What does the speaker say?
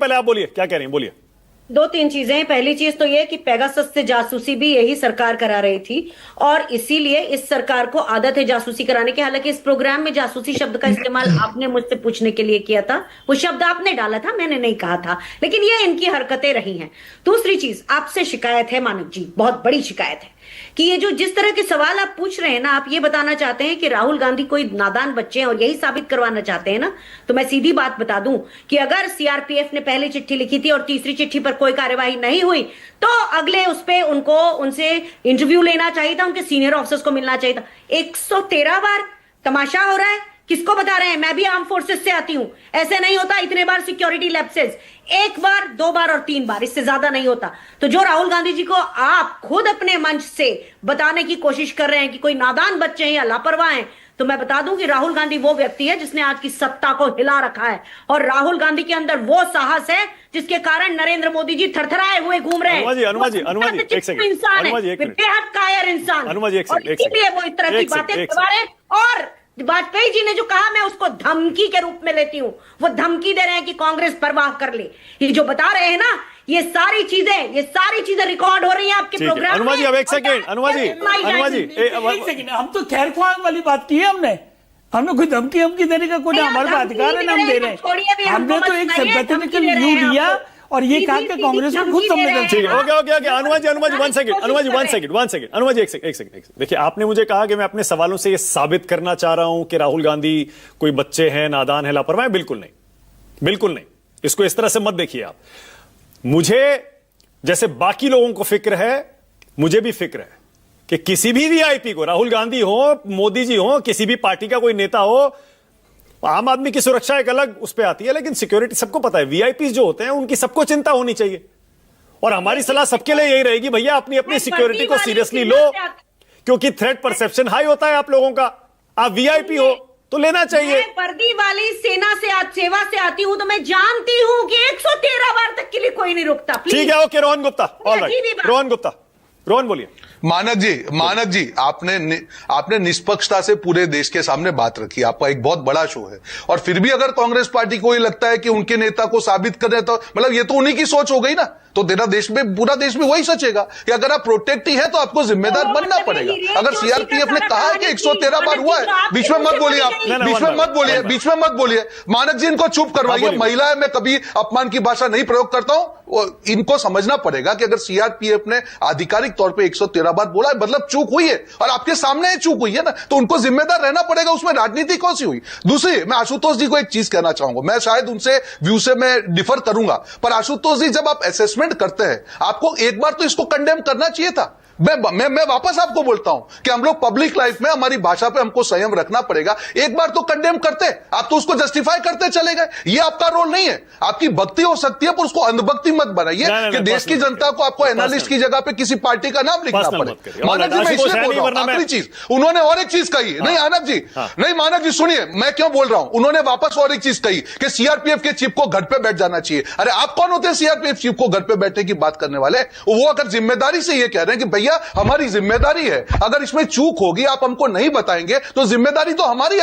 पहले आप बोलिए, क्या कह रही हैं, बोलिए। दो तीन चीजें हैं। पहली चीज तो ये कि पेगासस से जासूसी भी यही सरकार करा रही थी और इसीलिए इस सरकार को आदत है जासूसी कराने की। हालांकि इस प्रोग्राम में जासूसी शब्द का इस्तेमाल आपने मुझसे पूछने के लिए किया था, वो शब्द आपने डाला था, मैंने नहीं कहा था, लेकिन ये इनकी हरकतें रही हैं। दूसरी चीज, आपसे शिकायत है मानव जी, बहुत बड़ी शिकायत है कि ये जो जिस तरह के सवाल आप पूछ रहे हैं ना, आप ये बताना चाहते हैं कि राहुल गांधी कोई नादान बच्चे हैं और यही साबित करवाना चाहते हैं ना, तो मैं सीधी बात बता दूं कि अगर सीआरपीएफ ने पहली चिट्ठी लिखी थी और तीसरी चिट्ठी पर कोई कार्यवाही नहीं हुई तो अगले उस पे उनसे इंटरव्यू लेना चाहिए था, उनके सीनियर ऑफिसर्स को मिलना चाहिए था। 113 बार तमाशा हो रहा है, किसको बता रहे हैं? मैं भी आर्म फोर्सेस से आती हूं, ऐसे नहीं होता इतने बार सिक्योरिटी लैप्सेस, एक बार, दो बार और तीन बार, इससे ज्यादा नहीं होता। तो जो राहुल गांधी जी को आप खुद अपने मंच से बताने की कोशिश कर रहे हैं कि कोई नादान बच्चे हैं या लापरवाह हैं, तो मैं बता दूं कि राहुल गांधी वो व्यक्ति है जिसने आज की सत्ता को हिला रखा है और राहुल गांधी के अंदर वो साहस है जिसके कारण नरेंद्र मोदी जी थरथराए हुए घूम रहे हैं। अनुमा जी, एक सेकंड, इंसान है, बेहद कायर इंसान, और इसीलिए वो इस तरह की बातें करवा रहे हैं। और वाजपेयी जी ने जो कहा, मैं उसको धमकी के रूप में लेती हूं, वो धमकी दे रहे हैं कि कांग्रेस परवाह कर ले। ये जो बता रहे हैं ना, ये सारी चीजें रिकॉर्ड हो रही हैं आपके प्रोग्राम में। अनुमा जी, अब एक सेकंड, अनुमा जी, एक सेकंड, हम तो खैर ख्वाह वाली बात की है, हमने कोई धमकी देने का कोई हमारे पास अधिकार है ना हम दे रहे हैं। हमने तो एक संवैधानिक व्यू लिया और ये कहा कि कांग्रेस को खुद संवेदनशील। ठीक है, ओके, अनुमा जी, 1 सेकंड, अनुमा जी, एक सेकंड। देखिए, आपने मुझे कहा कि मैं अपने सवालों से ये साबित करना चाह रहा हूं कि राहुल गांधी कोई बच्चे हैं, नादान है, लापरवाह है। बिल्कुल नहीं, इसको इस तरह से मत देखिए आप। मुझे जैसे बाकी लोगों को फिक्र है, मुझे भी फिक्र है कि किसी भी वीआईपी को, राहुल गांधी हो, मोदी जी हो, किसी भी पार्टी का कोई नेता हो, आम आदमी की सुरक्षा एक अलग उस पर आती है, लेकिन सिक्योरिटी सबको पता है, वीआईपी जो होते हैं उनकी सबको चिंता होनी चाहिए। और हमारी सलाह सबके लिए यही रहेगी, भैया अपनी सिक्योरिटी को सीरियसली लो, क्योंकि थ्रेट परसेप्शन हाई होता है आप लोगों का। आप वीआईपी हो तो लेना चाहिए। मैं वर्दी वाली सेना से सेवा से आती हूं, तो मैं जानती हूं कि 113 बार तक के लिए कोई नहीं रुकता। ठीक है, ओके, रोहन गुप्ता, ऑलराइट, रोहन बोलिए। मानक जी, आपने निष्पक्षता से पूरे देश के सामने बात रखी। आपका एक बहुत बड़ा शो है, और फिर भी अगर कांग्रेस पार्टी को ये लगता है कि उनके नेता को साबित करें, तो मतलब ये तो उन्हीं की सोच हो गई ना। तो पूरा देश में वही सोचेगा कि अगर आप प्रोटेक्ट ही है तो आपको जिम्मेदार बनना पड़ेगा। अगर सीआरपीएफ ने कहा है कि 113 बार हुआ है, बीच में मत बोलिए आप, बीच में मत बोलिए। मानक जी, इनको चुप करवाइए। महिला है, मैं कभी अपमान की भाषा नहीं प्रयोग करता हूं। इनको समझना पड़ेगा कि अगर सीआरपीएफ ने आधिकारिक तौर पर 113 बार बोला है, मतलब चूक हुई है, और आपके सामने चूक हुई है ना, तो उनको जिम्मेदार रहना पड़ेगा। उसमें राजनीति कौन सी हुई? दूसरी, मैं आशुतोष जी को एक चीज कहना चाहूंगा, मैं शायद उनसे व्यू से मैं डिफर करूंगा, पर आशुतोष जी, जब आप असेसमेंट करते हैं, आपको एक बार तो इसको कंडेम करना चाहिए था। मैं वापस आपको बोलता हूं कि हम लोग पब्लिक लाइफ में हमारी भाषा पे हमको संयम रखना पड़ेगा। एक बार तो कंडेम करते, आप तो उसको जस्टिफाई करते चले गए। ये आपका रोल नहीं है। आपकी भक्ति हो सकती है, पर उसको अंधभक्ति मत बनाइए कि देश की जनता को आपको एनालिस्ट की जगह पे किसी पार्टी का नाम लिखना पड़े। मानव जी, मैं इसलिए बोल रहा हूं, आखिरी चीज, उन्होंने और एक चीज कही। नहीं आनंद जी, नहीं मानव जी, सुनिए, मैं क्यों बोल रहा हूं। उन्होंने वापस और एक चीज कही कि सीआरपीएफ के चीफ को घर पे बैठ जाना चाहिए। अरे आप कौन होते हैं सीआरपीएफ चीफ को घर पे बैठने की बात करने वाले? वो अगर जिम्मेदारी से ये कह रहे हैं कि भैया हमारी जिम्मेदारी है, अगर इसमें चूक होगी आप हमको नहीं बताएंगे, तो जिम्मेदारी तो हमारी है।